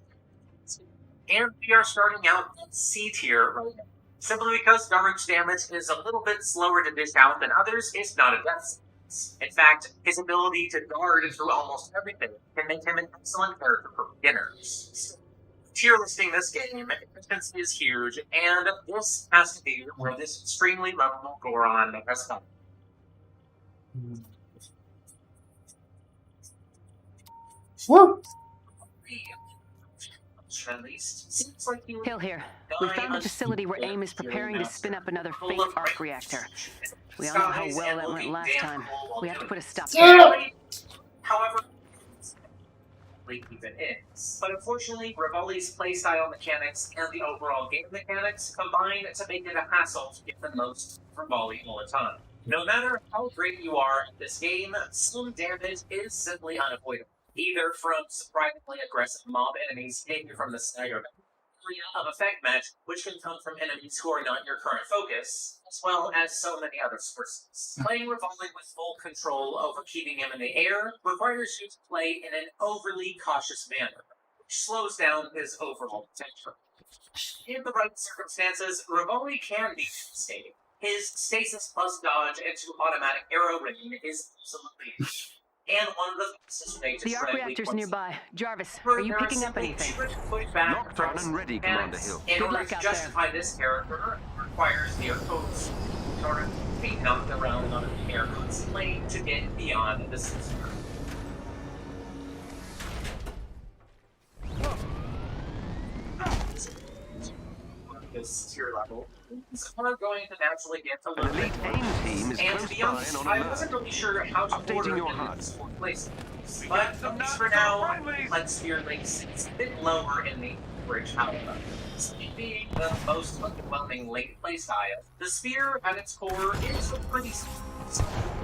and we are starting out at C tier right now. Simply because Daruk's damage is a little bit slower to dish out than others is not a death sentence. In fact, his ability to guard through almost everything can make him an excellent character for beginners. Tier listing this game, efficiency is huge, and this has to be where this extremely lovable Goron has come. Woo! information at least, seems like you Hill here. We found a facility where AIM is preparing to spin up another fake arc reactor. We all know how well that went last time. We have to put a stop to it. However, even is. But unfortunately, Rivali's playstyle mechanics and the overall game mechanics combine to make it a hassle to get the most from Rivali all the time. No matter how great you are at this game, some damage is simply unavoidable. Either from surprisingly aggressive mob enemies hitting you from the side or area of effect match, which can come from enemies who are not your current focus, as well as so many other sources. Playing Rivali with full control over keeping him in the air requires you to play in an overly cautious manner, which slows down his overall potential. In the right circumstances, Rivali can be devastating. His stasis plus dodge into automatic arrow rain is absolutely and one of the fastest way to the arc reactor's nearby. Jarvis, are you picking up anything? Locked on and ready, Commander Hill. In order to justify this character, it requires near codes in order to be knocked around on the air constantly to get beyond the sensor. This tier level, so we're going to naturally get a little bit more. And to be honest, I wasn't really sure how to order in these 4 places. But at least for now, Blood Sphere links is a bit lower in the average output. Being the most underwhelming late playstyle, the Sphere at its core is a pretty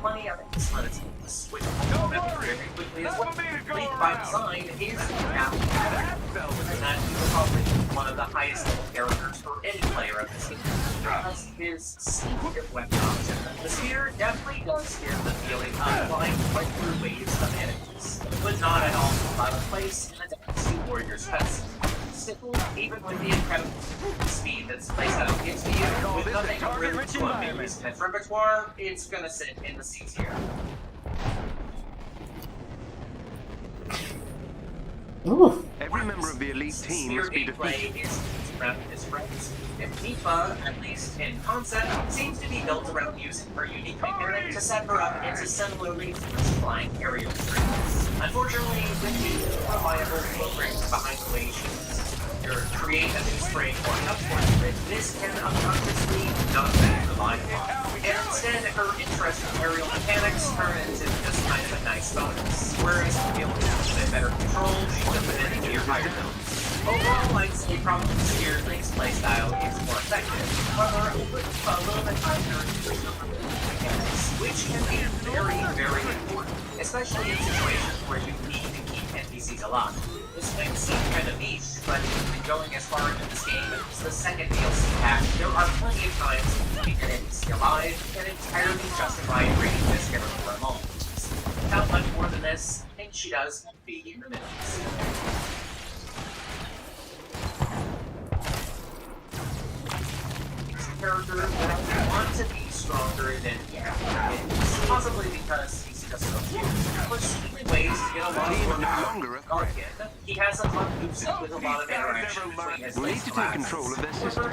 plenty of excellent attacks, which will very quickly as well. Late by design is now and that is probably one of the highest level characters for any player of this game. Because his secret weapon option, the Sphere definitely does give the feeling of flying right through waves of enemies, but not at all out of place in a Dynasty Warriors fest. Still, even with the incredible speed that's placed out against you, with nothing really fluffing in its repertoire, it's gonna sit in the C tier. Every member of the elite team must be defeated. Is around his friends. If Tifa, at least in concept, seems to be built around using her unique mechanic to set her up into similarly flying aerial strings. Unfortunately, with the reliable programs behind the way she create a new spring or an upward grid, this can unconsciously not back the line line. And instead, her interest in aerial mechanics turn into just kind of a nice bonus. Whereas to be able to have a bit better control, she can put it into your higher builds. Overall, I'd say probably Sphere Link's playstyle is more effective, however, a little bit higher mechanics, which can be very, very important, especially in situations where you need to keep NPCs alive. This might seem kind of niche, but going as far into this game as the second DLC pack, there are plenty of times to keep an NPC alive and entirely justify bringing this character for a moment. Without much more than this, I think she does be in the minutes. Character that I want to be stronger than he is, possibly because he's just so cute. There's simply ways to get a lot more Guardian. He has a lot of moves with a lot of interaction between his we need to take control of this system.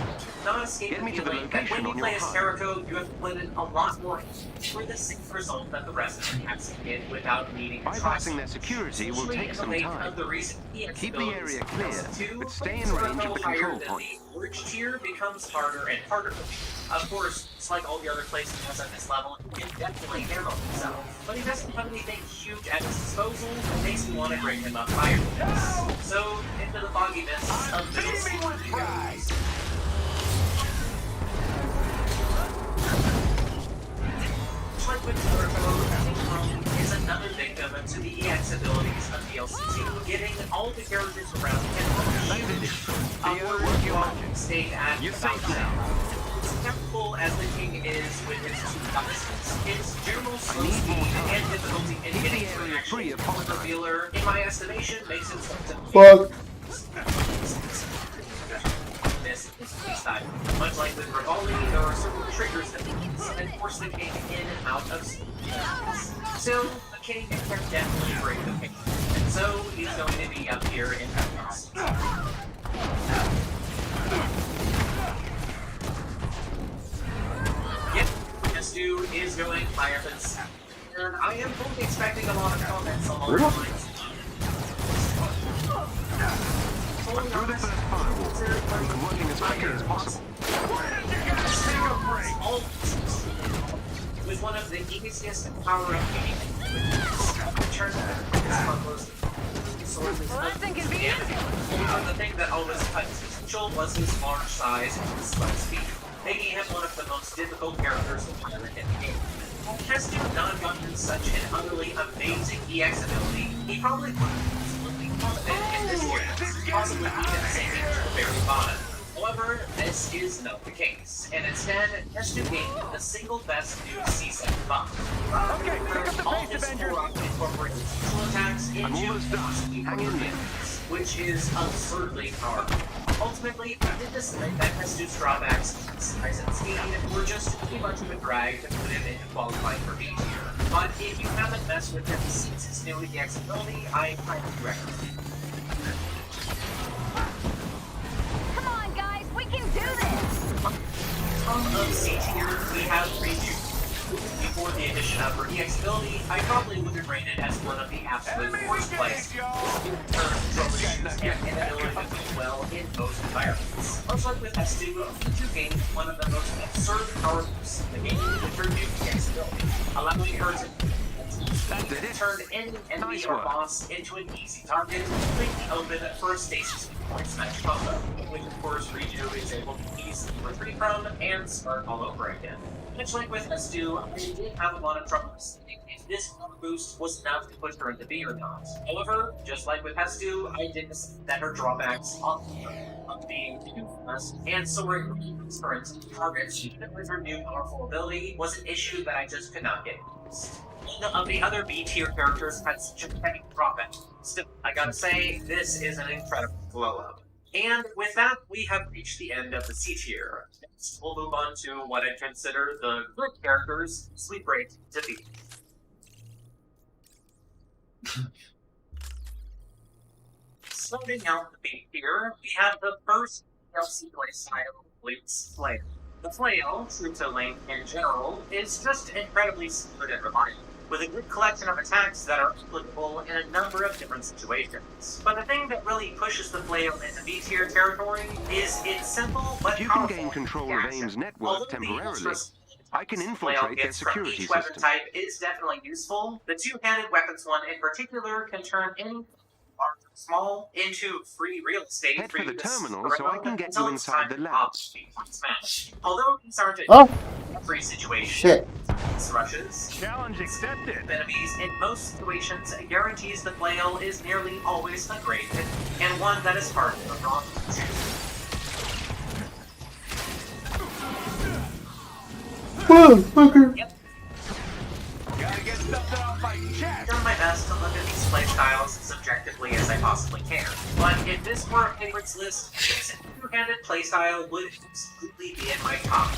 Get me to the location on your heart. You have put in a lot more for the same result that the rest of the cats did without needing to try. Bypassing their security will take some time. Keep the area clear, but stay in range of the control point. Which tier becomes harder and harder. Of course, it's like all the other places at this level, he can definitely handle himself, but he doesn't have anything huge at his disposal that makes me want to bring him up higher than this. So, into the fogginess of this goes. Like with Turbo, is another victim to the EX abilities of DLC2, getting all the characters around him upward stayed at about now. As technical as the king is with his 2 dynasties, his general slow speed and difficulty in getting to an actual revealer, in my estimation, makes him something. This is freestyle. Much like with Rivali, there are certain triggers that and force the king in and out of stages. So, the king can definitely break the king. And so, he's going to be up here in Avengers. Yep, this dude is going higher than 7. And I am fully expecting a lot of comments along the lines. fully Through the honest, first firewall. consider it We've been working as quickly as possible. with one of the easiest power-up games. Turns out it's far closer. Well, that's inconvenient. The thing that always cuts his ChiLL was his large size and his slow speed, making him one of the most difficult characters to pilot in the game. Has to not gotten such an utterly amazing EX ability, he probably would have absolutely confident in this series, possibly even sinking to the very bottom. However, this is not the case, and instead has to gain the single best new C7 buff. Okay, pick up the All pace, his Avengers. incorporates special attacks into I'm almost done. Hang in there. which is absurdly powerful. Ultimately, I did decide that Hestu's drawbacks, size and speed, were just too much of a drag to put him into qualifying for B tier. But if you haven't messed with him since his new EX ability, I highly recommend it. Come on, guys, we can do this! From of C tier, we have reviewed. Before the addition of her EX ability, I probably would have rated as one of the absolute worst plays. And inability to do well in most environments. Much like with Hestu, to gain one of the most absurd power boosts in the game with her new EX ability, allowing her to turn any enemy or boss into an easy target, completely open for a stasis point smash combo, which of course Redo is able to easily retreat from and start all over again. Much like with Hestu, I did have a lot of trouble deciding if this power boost was enough to push her into B or not. However, just like with Hestu, I did decide that her drawbacks on being too fast and soaring current targets, even with her new powerful ability, was an issue that I just could not get past. None of the other B tier characters had such a heavy drawback. Still, I gotta say, this is an incredible glow up. And with that, we have reached the end of the C tier. Next, we'll move on to what I consider the good characters, Sweet Break to B. Starting out the B tier, we have the first DLC playstyle, Luke's Flail. The Flail, true to lane in general, is just incredibly smooth and reliable, with a good collection of attacks that are applicable in a number of different situations. But the thing that really pushes the Flail into B tier territory is its simple but If you powerful can gain control of AIM's network Although the temporarily, ultra- I can Flail infiltrate their gets from security each weapon system. type is definitely useful. The two-handed weapons one in particular can turn any large or small into free real estate. Head for you the to terminal spread so I can get until you it's inside time the to lab. pop smash. Although these aren't Oh, every situation. shit. Rushes. Challenge accepted. Enemies in most situations guarantees the Flail is nearly always a great hit, and one that is hard to wrong. Motherfucker. Yep. Gotta get stuff off my chest. Doing my best to look at these playstyles as objectively as I possibly can. But if this were a favorites list, this two-handed playstyle would absolutely be in my top.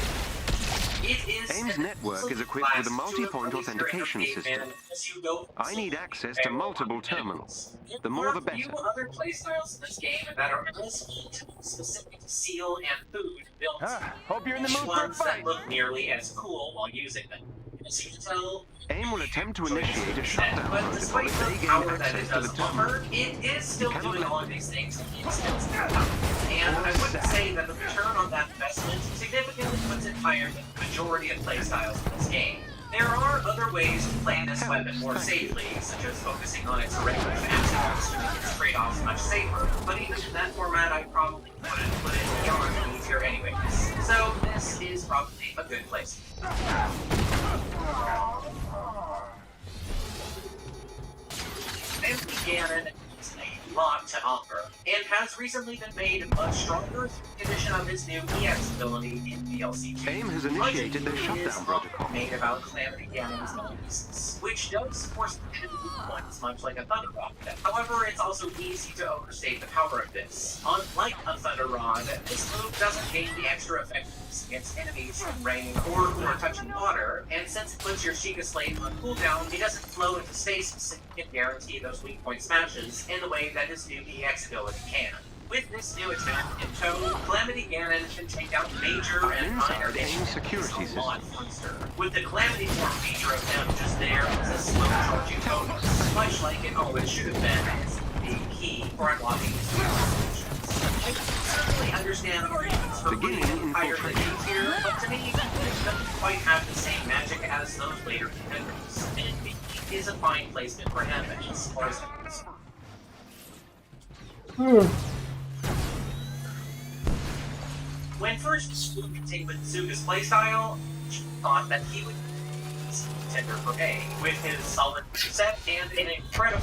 It is AIM's network is equipped with a multi-point authentication system. I need access to multiple terminals. The more the better. There are a few other playstyles in this game that are less specific to seal and food built. Hope you're in the mood for a ones that fight. look nearly as cool while using them. As you can tell, AIM will attempt to initiate a shutdown but protocol despite if the they gain power that it access to the does terminal. offer, it is still Cannot doing let all of these things in instance. And I wouldn't say that the return on that investment significantly puts it higher than the majority of playstyles in this game. There are other ways to play this weapon more safely, such as focusing on its range attributes to make its trade-offs much safer, but even in that format I probably wouldn't put it beyond the B tier anyways. So this is probably a good place. Family Ganon has a lot to offer, and has recently been made much stronger through the addition of his new EX ability in DLC 2. AIM has initiated their shutdown protocol. Made about Calamity Ganon's weaknesses, which does force him to weak points much like a Thunder Rod. However, it's also easy to overstate the power of this. Unlike a Thunder Rod, this move doesn't gain the extra effectiveness against enemies in rain or who are touching water, and since it puts your Sheikah Slate on cooldown, it doesn't flow into stasis and can guarantee those weak point smashes in the way that his new EX ability can. With this new attack in tow, Calamity Ganon can take out major and minor AIM security system. monster. With the Calamity Form feature of him just there as a slow charging bonus, much like it always should have been, it's the key for unlocking his weakness. I certainly understand the reasons for putting Beginning it higher than infiltration. B tier, but to me, it doesn't quite have the same magic as those later contenders. And B is a fine placement for him as far as I'm concerned. When first speaking with Suga's playstyle, I thought that he would be a contender for A, with his solid set and an incredible.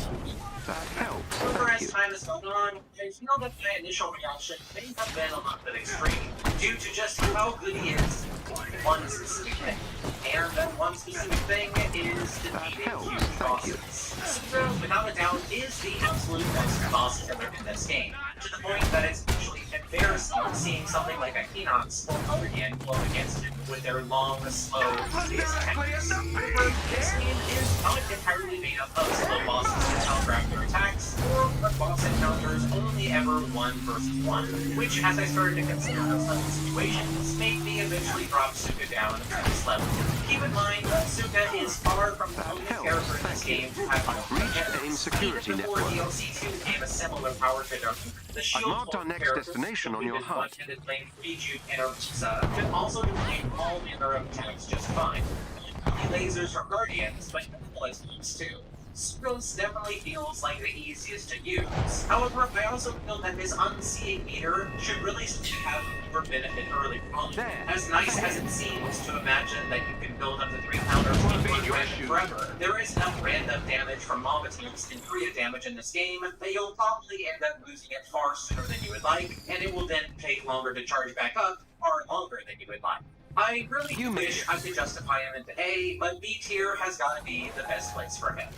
That helps. However, Thank as you. time has gone on, I feel that my initial reaction may have been a little bit extreme, due to just how good he is at one specific thing. And that one specific thing is defeating huge bosses. Suga, without a doubt, is the absolute best boss killer in this game, to the point that it's actually embarrassing seeing something like a Hinox or Guardian go against him with their long, slow, fast attacks. However, this game is not entirely made up of slow bosses that counteract their attacks, or boss encounters only ever 1 versus 1, which, as I started to consider those types of situations, made me eventually drop Suga down to this level. Keep in mind, Suga is far from the only character in this game to have security even before network. DLC 2 gave a similar power to them. The shield marked our next destination on your HUD. Can also defeat all manner of attacks just fine. Lasers or guardians, but bullets too. Suga definitely feels like the easiest to use. However, I also feel that his unseeing meter should really have more benefit early on. As nice as it seems to imagine that you can build up to 3 counters with one random forever, there is enough random damage from mob attacks and crit damage in this game that you'll probably end up losing it far sooner than you would like, and it will then take longer to charge back up, far longer than you would like. I really wish I could justify him into A, but B tier has got to be the best place for him.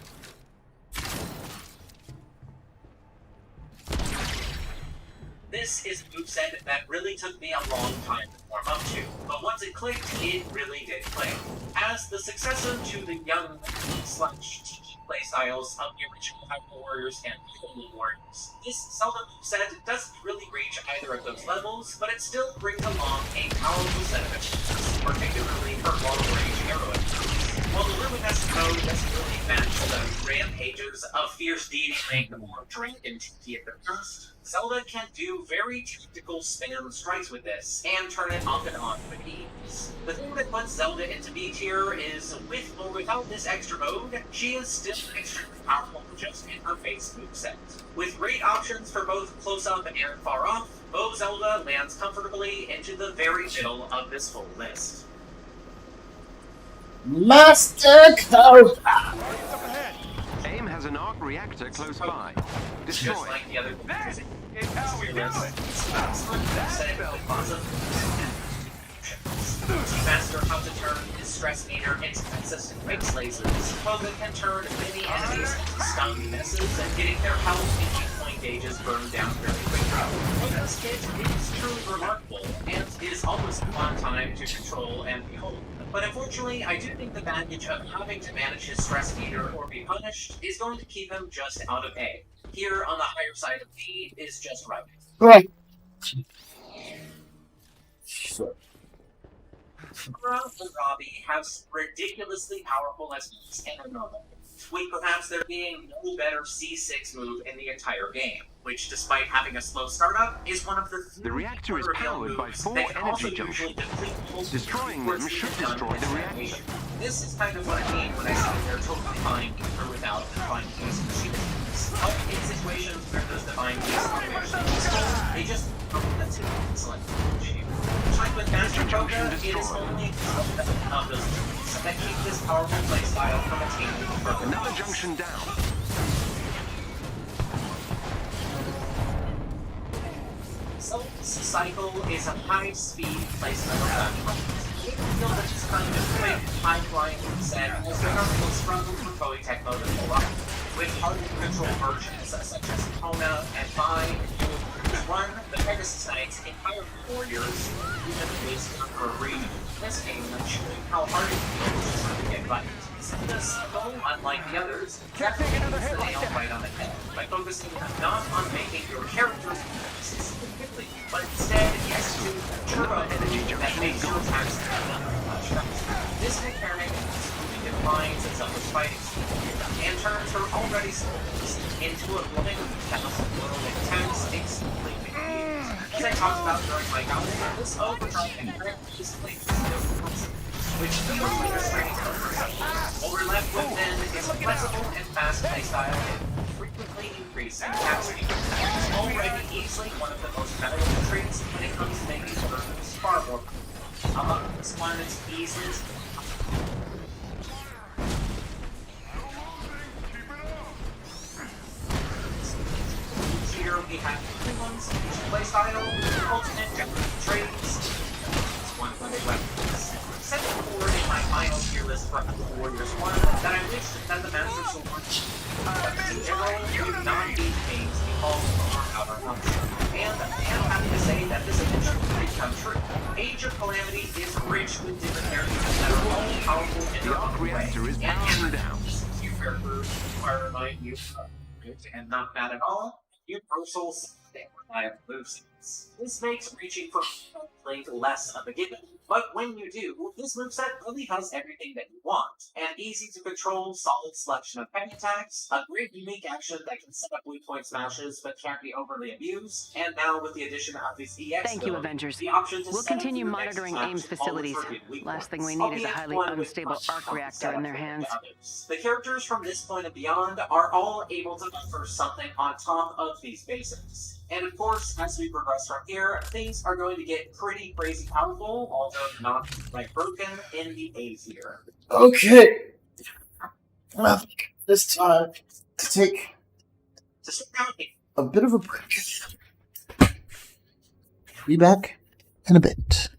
This is a moveset that really took me a long time to warm up to, but once it clicked, it really did click. As the successor to the young /TT playstyles of the original Hyper Warriors and Holy Warriors, this Zelda moveset doesn't really reach either of those levels, but it still brings along a powerful set of attacks, particularly for long-range arrow attacks. While the Luminescent mode doesn't really match the rampages of fierce deity or dragon TT at the first, Zelda can do very tactical spin strikes with this, and turn it off and on with ease. The thing that puts Zelda into B tier is, with or without this extra mode, she is still extremely powerful just in her face moveset. With great options for both close-up and far-off, Bo Zelda lands comfortably into the very middle of this full list. Master Cobra! AIM has an arc reactor close by. Destroy. Just like the other master how to turn his stress meter into consistent fix lasers. Koga can turn many enemies into stun messes and getting their health and hit point gauges burned down very quickly. Koga's kit is truly remarkable and is always a fun time to control and behold. But unfortunately, I do think the baggage of having to manage his stress meter or be punished is going to keep him just out of A. Here on the higher side of B is just right. Right. Sure. Sakura and Robbie have ridiculously powerful SPs and are normal, with perhaps there being no better C6 move in the entire game, which, despite having a slow startup, is one of the reactor is powered by 4 energy junctions. Destroying them should destroy the reactor. This is kind of what I mean when I say they're totally fine with or without defined case machines. But in situations where those defined case situations, they just that's an excellent machine. Like with Master Koga, it is only of those things that keep this powerful playstyle from attaining further. Another junction down. So, Cycle is a high-speed placement of that. You can feel that this kind of quick, high-flying set has been our most struggle for Bowie Tech mode in a while, with hard-to-control versions such as Kona and Vi, run the Pegasus Knights in Higher Warriors, even based on her region. This game showing how hard it feels to get right. This, though, unlike the others, definitely hits the nail right on the head by focusing not on making your characters specifically, but instead execute turbo energy that makes your attacks much faster. This mechanic defines itself as fighting speed. and turns her already skills into a living castle world intense, extremely confused. As I talked about during my commentary, this overdrive and grip is which feels like a strange oversight. What we're left with then is a flexible and fast-paced style and frequently increasing capacity. It's already easily one of the most valuable traits when it comes to making versions far more. Among this one, it's easy. Here we have everyone's playstyle, ultimate traits, one of the weapons. Set forward in my final tier list for Warriors 1 that I wish that the Master Sword in general would not be games to be called for our function. And I am happy to say that this eventually did come true. Age of Calamity is rich with different characters that are all powerful in their own way. And you characters are remind you of good and not bad at all. Universal reliable movesets. This makes reaching for playing less of a given. But when you do, this moveset really has everything that you want. An easy to control, solid selection of heavy attacks, a great unique action that can set up weak point smashes but can't be overly abused, and now with the addition of this EX Thank you, Avengers. the option to We'll continue monitoring AIM's facilities. Last thing we need is a highly unstable arc reactor in their hands. The characters from this point and beyond are all able to offer something on top of these basics. And of course, as we progress from here, things are going to get pretty crazy powerful, although not like broken in the A tier. Okay. Well, this time to take a bit of a break. Be back in a bit.